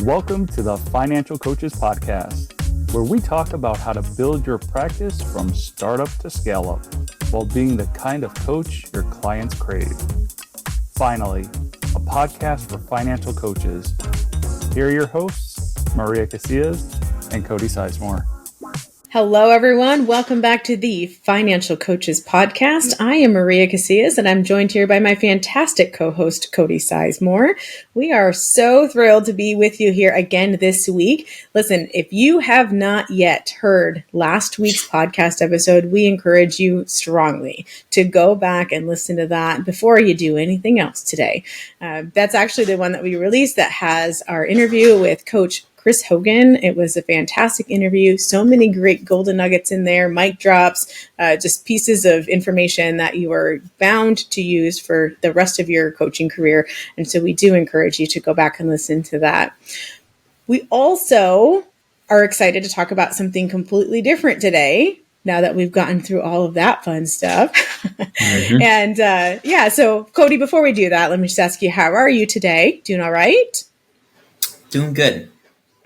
Welcome to the Financial Coaches Podcast, where we talk about how to build your practice from startup to scale up while being the kind of coach your clients crave. Finally, a podcast for financial coaches. Here are your hosts, Maria Casillas and Cody Sizemore. Hello, everyone. Welcome back to the Financial Coaches Podcast. I am Maria Casillas, and I'm joined here by my fantastic co-host, Cody Sizemore. We are so thrilled to be with you here again this week. Listen, if you have not yet heard last week's podcast episode, we encourage you strongly to go back and listen to that before you do anything else today. That's actually the one that we released that has our interview with Coach Chris Hogan. It was a fantastic interview. So many great golden nuggets in there, mic drops, just pieces of information that you are bound to use for the rest of your coaching career. And so we do encourage you to go back and listen to that. We also are excited to talk about something completely different today, now that we've gotten through all of that fun stuff. Mm-hmm. And so Cody, before we do that, let me just ask you, how are you today? Doing all right? Doing good.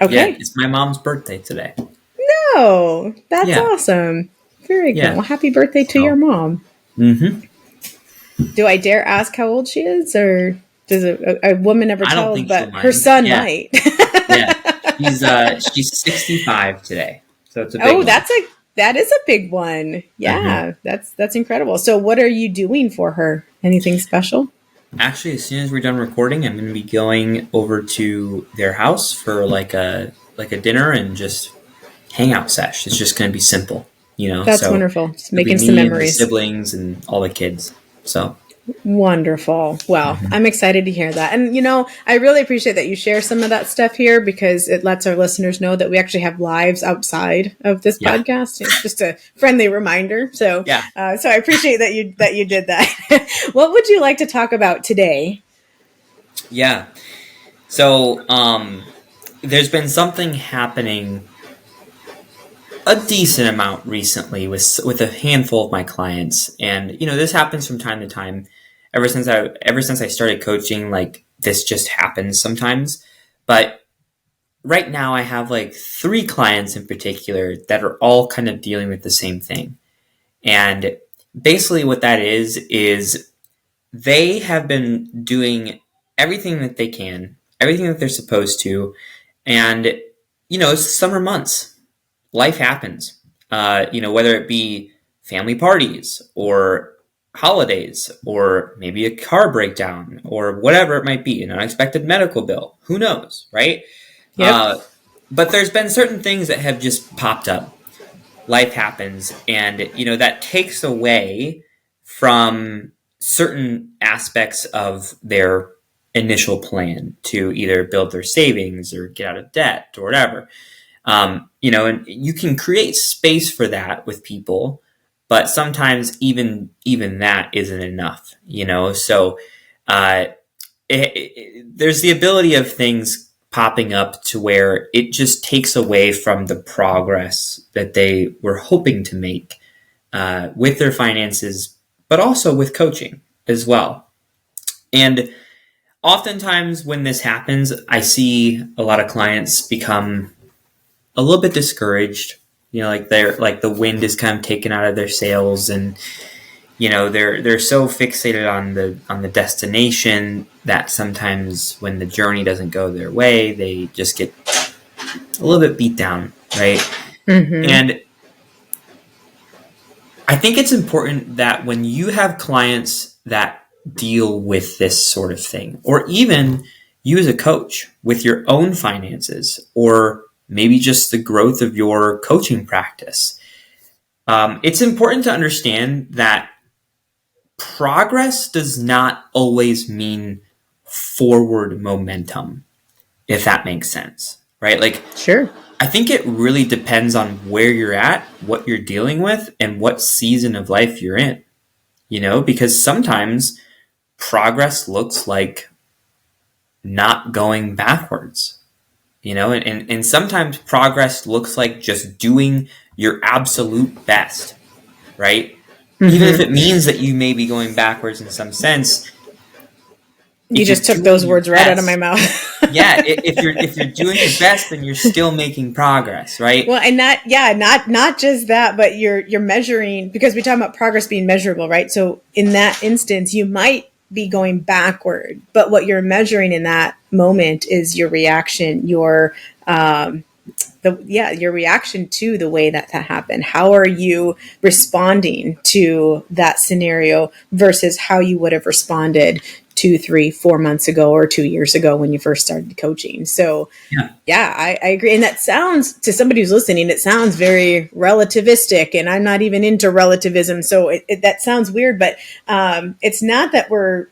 Okay. Yeah, it's my mom's birthday today. No, that's awesome. Very cool. Well, happy birthday to your mom. Mm-hmm. Do I dare ask how old she is, or does a woman ever tell? But her son might. Yeah, she's 65 today, so it's a big one. that is a big one. Yeah, that's incredible. So, what are you doing for her? Anything special? Actually, as soon as we're done recording, I'm going to be going over to their house for like a dinner and just hangout sesh. It's just going to be simple, That's wonderful. Just making some memories. The siblings and all the kids. So wonderful. Well, I'm excited to hear that. And, I really appreciate that you share some of that stuff here, because it lets our listeners know that we actually have lives outside of this podcast. It's just a friendly reminder. So, so I appreciate that you did that. What would you like to talk about today? Yeah. So, there's been something happening a decent amount recently with a handful of my clients. And, this happens from time to time. Ever since I started coaching, like, this just happens sometimes. But right now I have like 3 clients in particular that are all kind of dealing with the same thing. And basically what that is they have been doing everything that they can, everything that they're supposed to. And, it's summer months. Life happens, whether it be family parties or holidays or maybe a car breakdown or whatever it might be, an unexpected medical bill. Who knows, right? Yep. But there's been certain things that have just popped up. Life happens, and, that takes away from certain aspects of their initial plan to either build their savings or get out of debt or whatever. And you can create space for that with people, but sometimes even that isn't enough, So there's the ability of things popping up to where it just takes away from the progress that they were hoping to make with their finances, but also with coaching as well. And oftentimes when this happens, I see a lot of clients become a little bit discouraged, like the wind is kind of taken out of their sails, and they're so fixated on the destination that sometimes when the journey doesn't go their way, they just get a little bit beat down, right? Mm-hmm. And I think it's important that when you have clients that deal with this sort of thing, or even you as a coach with your own finances, or maybe just the growth of your coaching practice, it's important to understand that progress does not always mean forward momentum, if that makes sense, right? Like, sure. I think it really depends on where you're at, what you're dealing with, and what season of life you're in, because sometimes progress looks like not going backwards. And sometimes progress looks like just doing your absolute best, right? Mm-hmm. Even if it means that you may be going backwards in some sense, You just took those words right out of my mouth. Yeah, if you're doing your best, then you're still making progress, right? Well, and not just that, but you're measuring, because we talk about progress being measurable, right? So in that instance, you might be going backward, but what you're measuring in that moment is your reaction, your reaction to the way that happened. How are you responding to that scenario versus how you would have responded 2, 3, 4 months ago or 2 years ago when you first started coaching? So I agree. And that sounds, to somebody who's listening, it sounds very relativistic, and I'm not even into relativism. So that sounds weird, but it's not that we're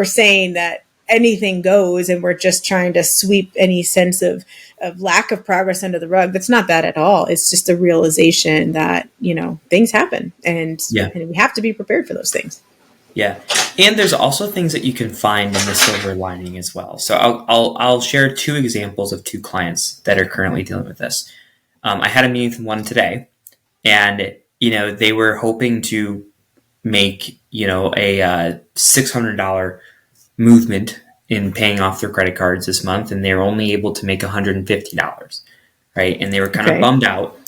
saying that anything goes and we're just trying to sweep any sense of lack of progress under the rug. That's not that at all. It's just a realization that, things happen and we have to be prepared for those things. Yeah. And there's also things that you can find in the silver lining as well. So I'll share 2 examples of 2 clients that are currently dealing with this. I had a meeting with one today, and, they were hoping to make, a $600 movement in paying off their credit cards this month, and they were only able to make $150, right? And they were kind of bummed out.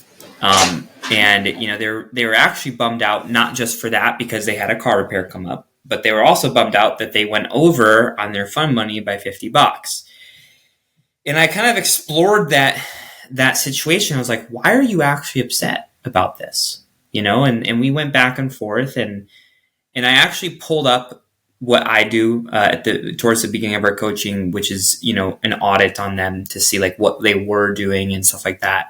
And they were actually bummed out not just for that because they had a car repair come up, but they were also bummed out that they went over on their fund money by $50. And I kind of explored that situation. I was like, why are you actually upset about this? And we went back and forth, and I actually pulled up what I do towards the beginning of our coaching, which is, an audit on them to see like what they were doing and stuff like that.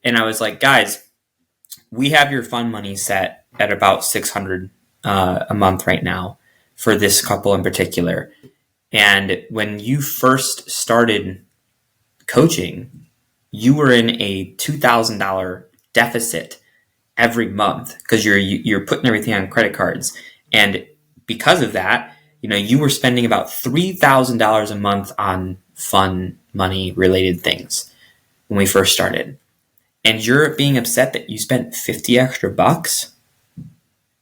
And I was like, guys, we have your fund money set at about $600 a month right now for this couple in particular. And when you first started coaching, you were in a $2,000 deficit every month because you're putting everything on credit cards. And because of that, you were spending about $3,000 a month on fun money related things when we first started. And you're being upset that you spent 50 extra bucks.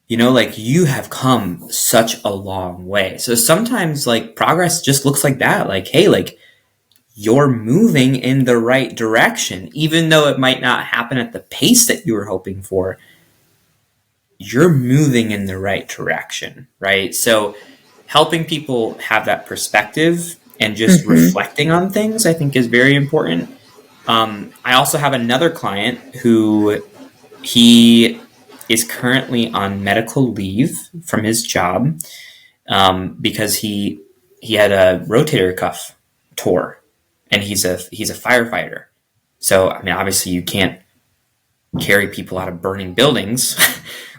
You have come such a long way. So sometimes progress just looks like that. Hey, you're moving in the right direction, even though it might not happen at the pace that you were hoping for. You're moving in the right direction, right? So helping people have that perspective and just reflecting on things, I think, is very important. I also have another client who he is currently on medical leave from his job because he had a rotator cuff tore, and he's a firefighter. So obviously you can't carry people out of burning buildings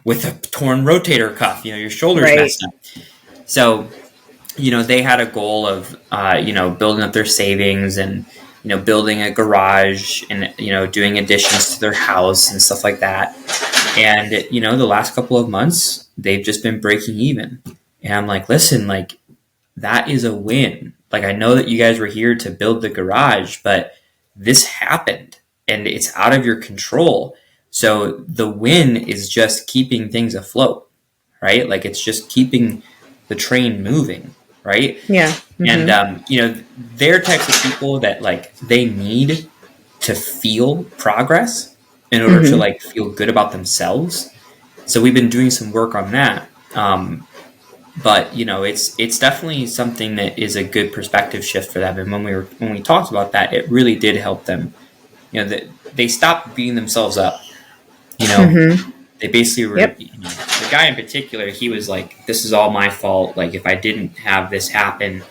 with a torn rotator cuff. Your shoulder's messed up. So they had a goal of building up their savings and building a garage and doing additions to their house and stuff like that. And the last couple of months they've just been breaking even. And I'm like, listen, that is a win. I know that you guys were here to build the garage, but this happened and it's out of your control. So the win is just keeping things afloat, right? It's just keeping the train moving, right? Yeah. Mm-hmm. And they're types of people that they need to feel progress in order to feel good about themselves. So we've been doing some work on that. But it's definitely something that is a good perspective shift for them. And when we talked about that, it really did help them. That they stopped beating themselves up. They basically were. The guy in particular, he was like, "This is all my fault. If I didn't have this happen,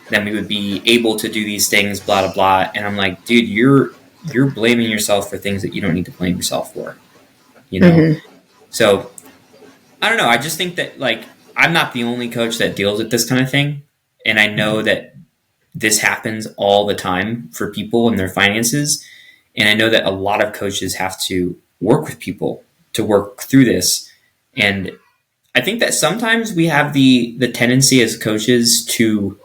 then we would be able to do these things." Blah blah blah. And I'm like, dude, you're blaming yourself for things that you don't need to blame yourself for. So I don't know. I just think that I'm not the only coach that deals with this kind of thing. And I know that this happens all the time for people and their finances. And I know that a lot of coaches have to work with people to work through this. And I think that sometimes we have the tendency as coaches to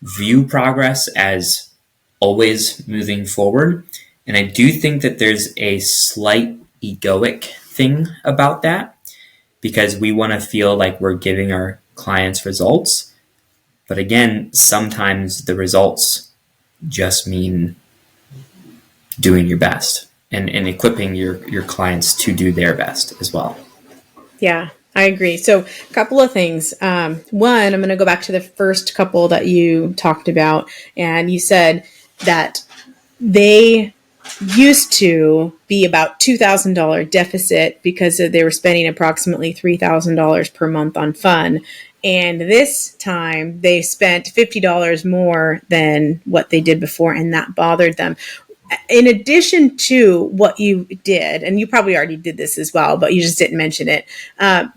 view progress as always moving forward. And I do think that there's a slight egoic thing about that, because we want to feel like we're giving our clients results. But again, sometimes the results just mean doing your best and equipping your clients to do their best as well. Yeah, I agree. So a couple of things. One, I'm going to go back to the first couple that you talked about. And you said that they used to be about $2,000 deficit because they were spending approximately $3,000 per month on fun. And this time they spent $50 more than what they did before, and that bothered them. In addition to what you did, and you probably already did this as well, but you just didn't mention it,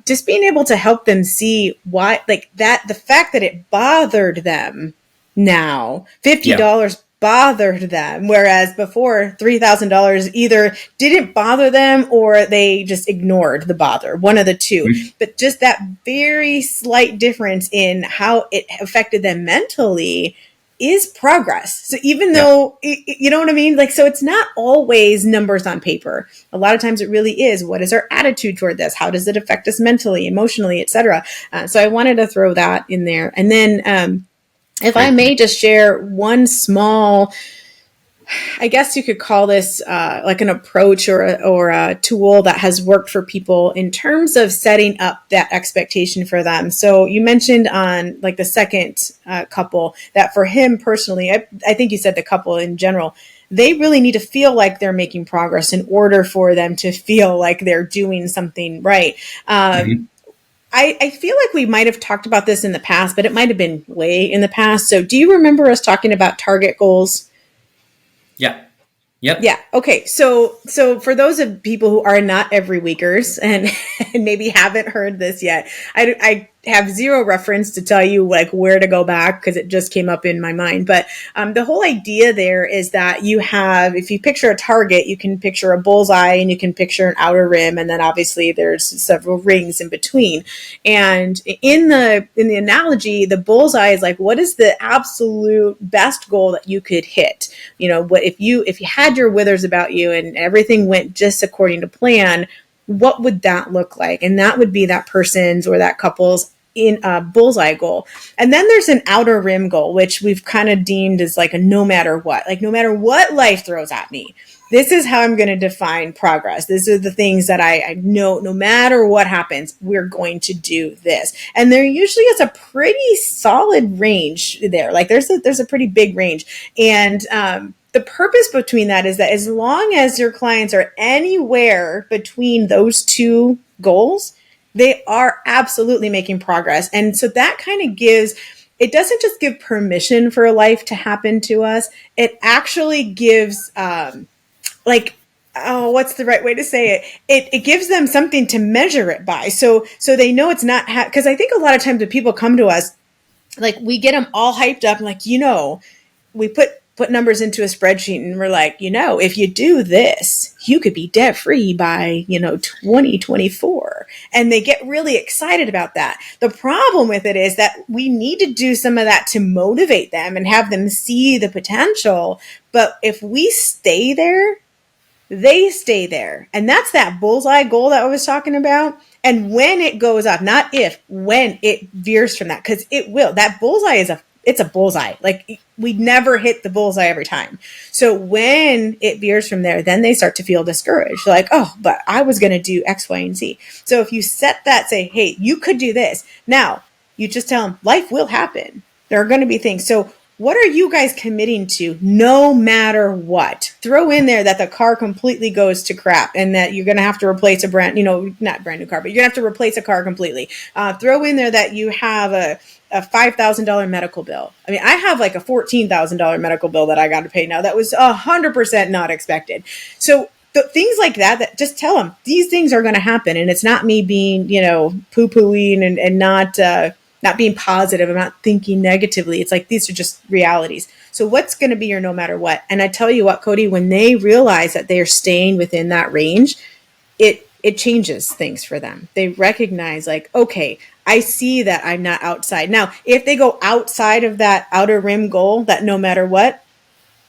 just being able to help them see why, like that, the fact that it bothered them now, $50 bothered them, whereas before $3,000 either didn't bother them or they just ignored the bother, one of the two. But just that very slight difference in how it affected them mentally is progress. So even though, you know what I mean? Like, so it's not always numbers on paper. A lot of times it really is, what is our attitude toward this? How does it affect us mentally, emotionally, etc.? So I wanted to throw that in there. And then, if I may just share one small, I guess you could call this like an approach or a tool that has worked for people in terms of setting up that expectation for them. So you mentioned on like the second couple that for him personally, I think you said the couple in general, they really need to feel like they're making progress in order for them to feel like they're doing something right. I feel like we might have talked about this in the past, but it might have been way in the past. So do you remember us talking about target goals? Yeah. Yep. Yeah. Okay. So for those of people who are not every weekers and maybe haven't heard this yet, I have zero reference to tell you like where to go back because it just came up in my mind. But the whole idea there is that you have, if you picture a target, you can picture a bullseye and you can picture an outer rim, and then obviously there's several rings in between. And in the analogy, the bullseye is like, what is the absolute best goal that you could hit? You know, what if you had your withers about you and everything went just according to plan, what would that look like? And that would be that person's or that couple's in a bullseye goal. And then there's an outer rim goal, which we've kind of deemed as like a no matter what, like no matter what life throws at me, this is how I'm going to define progress. These are the things that I know no matter what happens, we're going to do this. And there usually is a pretty solid range there. Like there's a pretty big range. And, the purpose between that is that as long as your clients are anywhere between those two goals, they are absolutely making progress. And so that kind of gives, it doesn't just give permission for life to happen to us. It actually gives, what's the right way to say it? It gives them something to measure it by. So they know it's not, because I think a lot of times when people come to us, like we get them all hyped up, like, we put numbers into a spreadsheet and we're like, if you do this, you could be debt free by, 2024. And they get really excited about that. The problem with it is that we need to do some of that to motivate them and have them see the potential. But if we stay there, they stay there. And that's that bullseye goal that I was talking about. And when it goes up, not if, when it veers from that, because it will, that bullseye it's a bullseye. Like we never hit the bullseye every time. So when it veers from there, then they start to feel discouraged. Like, oh, but I was going to do X, Y, and Z. So if you set that, say, hey, you could do this. Now you just tell them life will happen. There are going to be things. So what are you guys committing to no matter what? Throw in there that the car completely goes to crap and that you're going to have to replace not brand new car, but you're going to have to replace a car completely. Throw in there that you have a $5,000 medical bill. I mean, I have like a $14,000 medical bill that I got to pay now. That was 100% not expected. So things like that just tell them these things are going to happen. And it's not me being, poo-pooing and not being positive. I'm not thinking negatively. It's like, these are just realities. So what's going to be your no matter what? And I tell you what, Cody, when they realize that they are staying within that range, it changes things for them. They recognize like, okay, I see that I'm not outside. Now, if they go outside of that outer rim goal, that no matter what,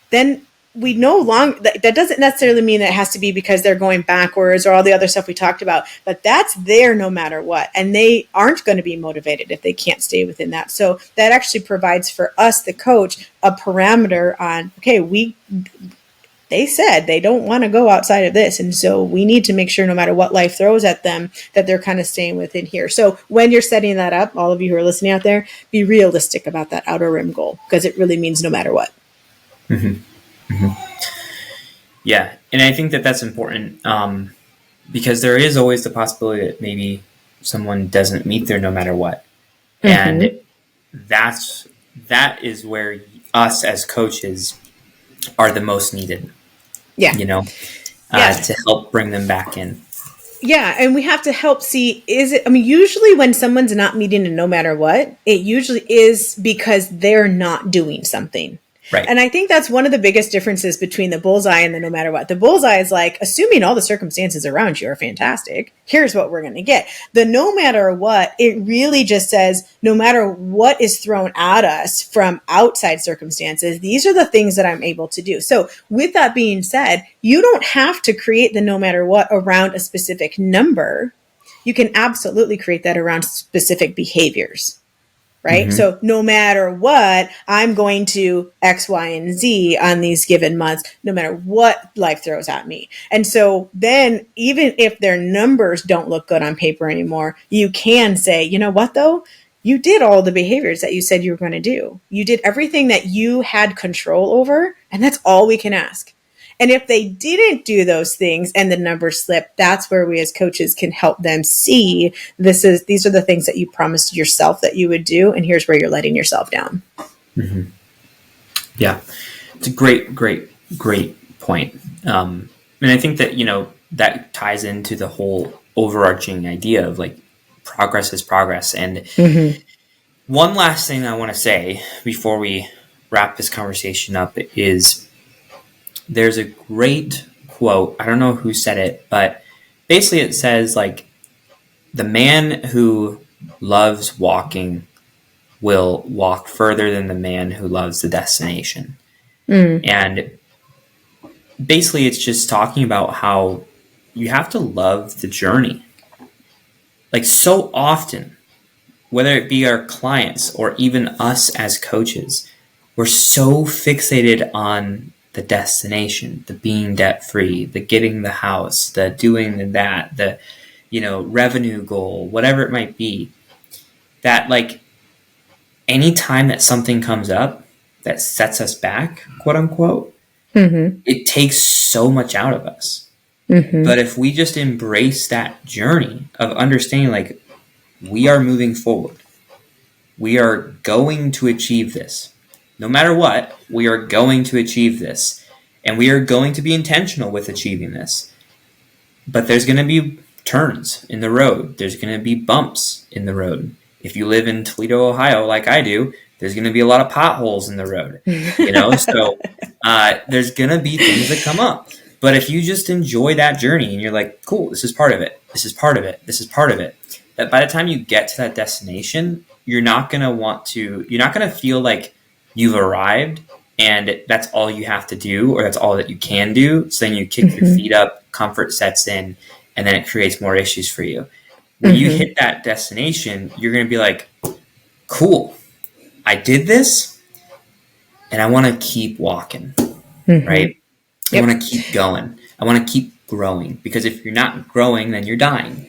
then we no longer, that doesn't necessarily mean that it has to be because they're going backwards or all the other stuff we talked about, but that's there no matter what. And they aren't going to be motivated if they can't stay within that. So that actually provides for us, the coach, a parameter on, okay, they said they don't want to go outside of this. And so we need to make sure no matter what life throws at them, that they're kind of staying within here. So when you're setting that up, all of you who are listening out there, be realistic about that outer rim goal, because it really means no matter what. Mm-hmm. Mm-hmm. Yeah. And I think that that's important because there is always the possibility that maybe someone doesn't meet their no matter what. Mm-hmm. And that is where us as coaches are the most needed. Yeah. To help bring them back in. Yeah. And we have to help see, usually when someone's not meeting a no matter what, it usually is because they're not doing something. Right. And I think that's one of the biggest differences between the bullseye and the no matter what. The bullseye is like, assuming all the circumstances around you are fantastic, here's what we're going to get. The no matter what, it really just says, no matter what is thrown at us from outside circumstances, these are the things that I'm able to do. So with that being said, you don't have to create the no matter what around a specific number. You can absolutely create that around specific behaviors. Right. Mm-hmm. So no matter what, I'm going to X, Y, and Z on these given months, no matter what life throws at me. And so then even if their numbers don't look good on paper anymore, you can say, you know what, though? You did all the behaviors that you said you were going to do. You did everything that you had control over. And that's all we can ask. And if they didn't do those things and the numbers slip, that's where we as coaches can help them see these are the things that you promised yourself that you would do. And here's where you're letting yourself down. Mm-hmm. Yeah, it's a great point. And I think that, that ties into the whole overarching idea of like progress is progress. And mm-hmm. One last thing I want to say before we wrap this conversation up is, there's a great quote. I don't know who said it, but basically it says like, the man who loves walking will walk further than the man who loves the destination. Mm. And basically it's just talking about how you have to love the journey. Like so often, whether it be our clients or even us as coaches, we're so fixated on the destination, the being debt free, the getting the house, the doing that, the, revenue goal, whatever it might be, that like anytime that something comes up that sets us back, quote unquote, mm-hmm. it takes so much out of us. Mm-hmm. But if we just embrace that journey of understanding, like, we are moving forward, we are going to achieve this. No matter what, we are going to achieve this, and we are going to be intentional with achieving this. But there's going to be turns in the road. There's going to be bumps in the road. If you live in Toledo, Ohio, like I do, there's going to be a lot of potholes in the road, So there's going to be things that come up. But if you just enjoy that journey and you're like, cool, this is part of it. This is part of it. This is part of it. That by the time you get to that destination, you're not going to feel like you've arrived and that's all you have to do, or that's all that you can do. So then you kick mm-hmm. your feet up, comfort sets in, and then it creates more issues for you. When mm-hmm. you hit that destination, you're going to be like, cool, I did this and I want to keep walking, mm-hmm. right? Yep. I want to keep going. I want to keep growing, because if you're not growing, then you're dying,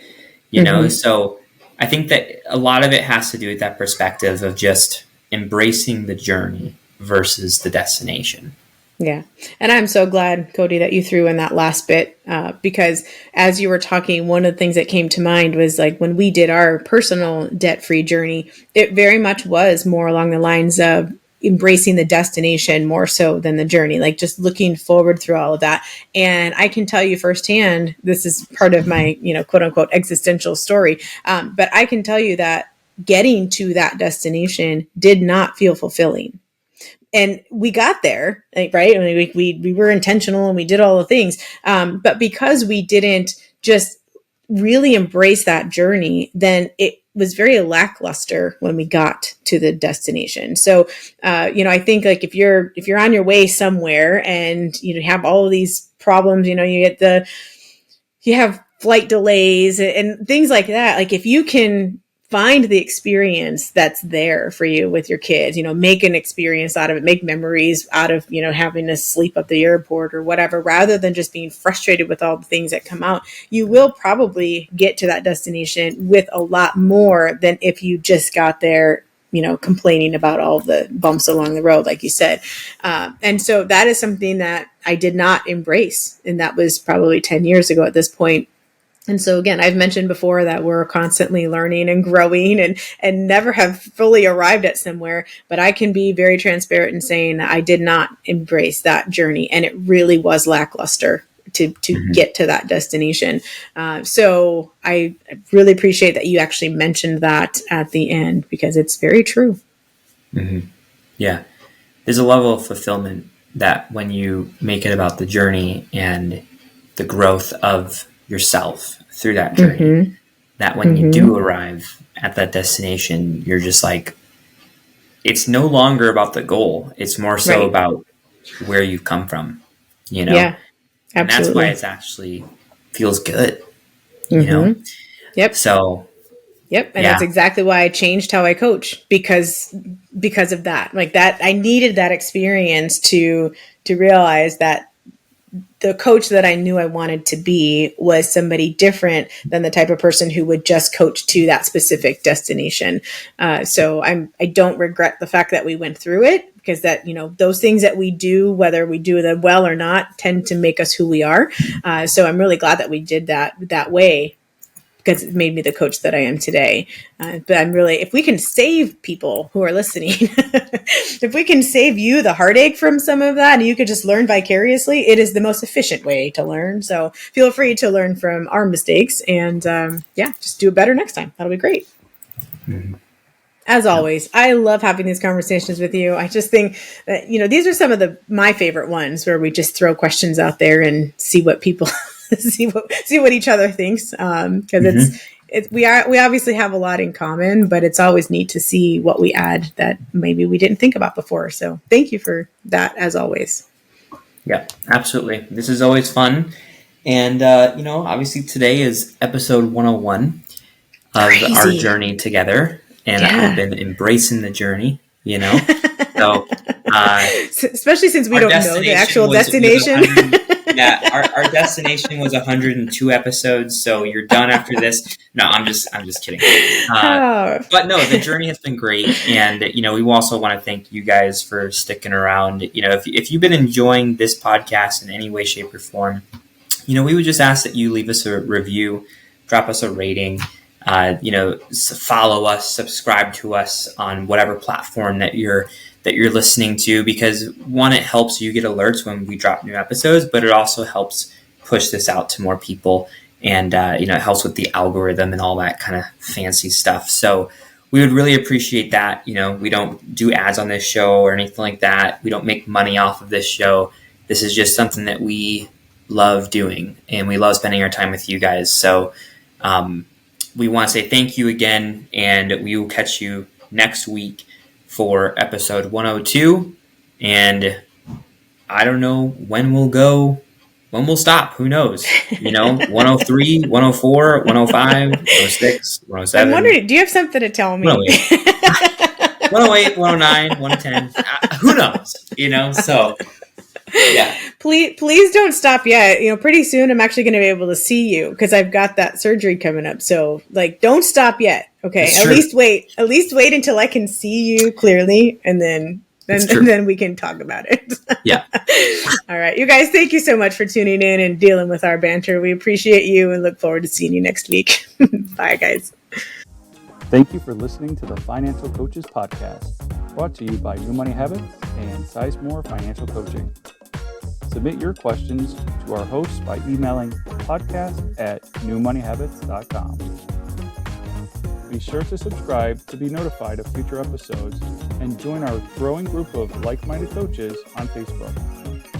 mm-hmm. So I think that a lot of it has to do with that perspective of just embracing the journey versus the destination. Yeah. And I'm so glad, Cody, that you threw in that last bit, because as you were talking, one of the things that came to mind was like when we did our personal debt-free journey, it very much was more along the lines of embracing the destination more so than the journey, like just looking forward through all of that. And I can tell you firsthand, this is part of my, quote unquote existential story. But I can tell you that getting to that destination did not feel fulfilling. And we got there, right? I mean, we were intentional and we did all the things. But because we didn't just really embrace that journey, then was very lackluster when we got to the destination. So, I think like if you're on your way somewhere and you have all of these problems, you have flight delays and things like that. Like if you can find the experience that's there for you with your kids, make an experience out of it, make memories out of, having to sleep at the airport or whatever, rather than just being frustrated with all the things that come out, you will probably get to that destination with a lot more than if you just got there, complaining about all the bumps along the road, like you said. And so that is something that I did not embrace. And that was probably 10 years ago at this point. And so again, I've mentioned before that we're constantly learning and growing and never have fully arrived at somewhere, but I can be very transparent in saying that I did not embrace that journey, and it really was lackluster to get to that destination. So I really appreciate that you actually mentioned that at the end, because it's very true. Mm-hmm. Yeah. There's a level of fulfillment that when you make it about the journey and the growth of yourself through that journey, that when you do arrive at that destination, you're just like, it's no longer about the goal. It's more so about where you've come from, Yeah, absolutely. And that's why it actually feels good, Yep. So, yep. And that's exactly why I changed how I coach, because of that. Like that, I needed that experience to realize that the coach that I knew I wanted to be was somebody different than the type of person who would just coach to that specific destination. So I don't regret the fact that we went through it, because that, those things that we do, whether we do them well or not, tend to make us who we are. So I'm really glad that we did that way, because it made me the coach that I am today. But I'm really, if we can save people who are listening, if we can save you the heartache from some of that, and you could just learn vicariously, it is the most efficient way to learn. So feel free to learn from our mistakes and just do it better next time. That'll be great. Mm-hmm. As always, I love having these conversations with you. I just think that, these are some of my favorite ones, where we just throw questions out there and see what people see what each other thinks. Because we obviously have a lot in common, but it's always neat to see what we add that maybe we didn't think about before. So thank you for that, as always. Yeah, absolutely. This is always fun. And, obviously today is episode 101 of our journey together. And I've been embracing the journey, So, especially since we don't know the actual destination. Our destination was 102 episodes, so you're done after this. No, I'm just kidding. But no, the journey has been great, and we also want to thank you guys for sticking around. If you've been enjoying this podcast in any way, shape, or form, we would just ask that you leave us a review, drop us a rating. Follow us, subscribe to us on whatever platform that you're listening to, because one, it helps you get alerts when we drop new episodes, but it also helps push this out to more people, and it helps with the algorithm and all that kind of fancy stuff. So we would really appreciate that. We don't do ads on this show or anything like that. We don't make money off of this show. This is just something that we love doing, and we love spending our time with you guys. So we want to say thank you again, and we will catch you next week for episode 102. And I don't know when we'll stop. Who knows? 103, 104, 105, 106, 107. I'm wondering, do you have something to tell me? 108, 109, 110. Who knows? So yeah. Please don't stop yet. Pretty soon I'm actually going to be able to see you, because I've got that surgery coming up. So don't stop yet. Okay. At least wait until I can see you clearly, and then we can talk about it. Yeah. All right. You guys, thank you so much for tuning in and dealing with our banter. We appreciate you and look forward to seeing you next week. Bye, guys. Thank you for listening to the Financial Coaches Podcast, brought to you by New Money Habits and Sizemore Financial Coaching. Submit your questions to our hosts by emailing podcast@newmoneyhabits.com. Be sure to subscribe to be notified of future episodes, and join our growing group of like-minded coaches on Facebook.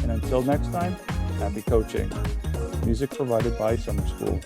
And until next time, happy coaching. Music provided by Summer School.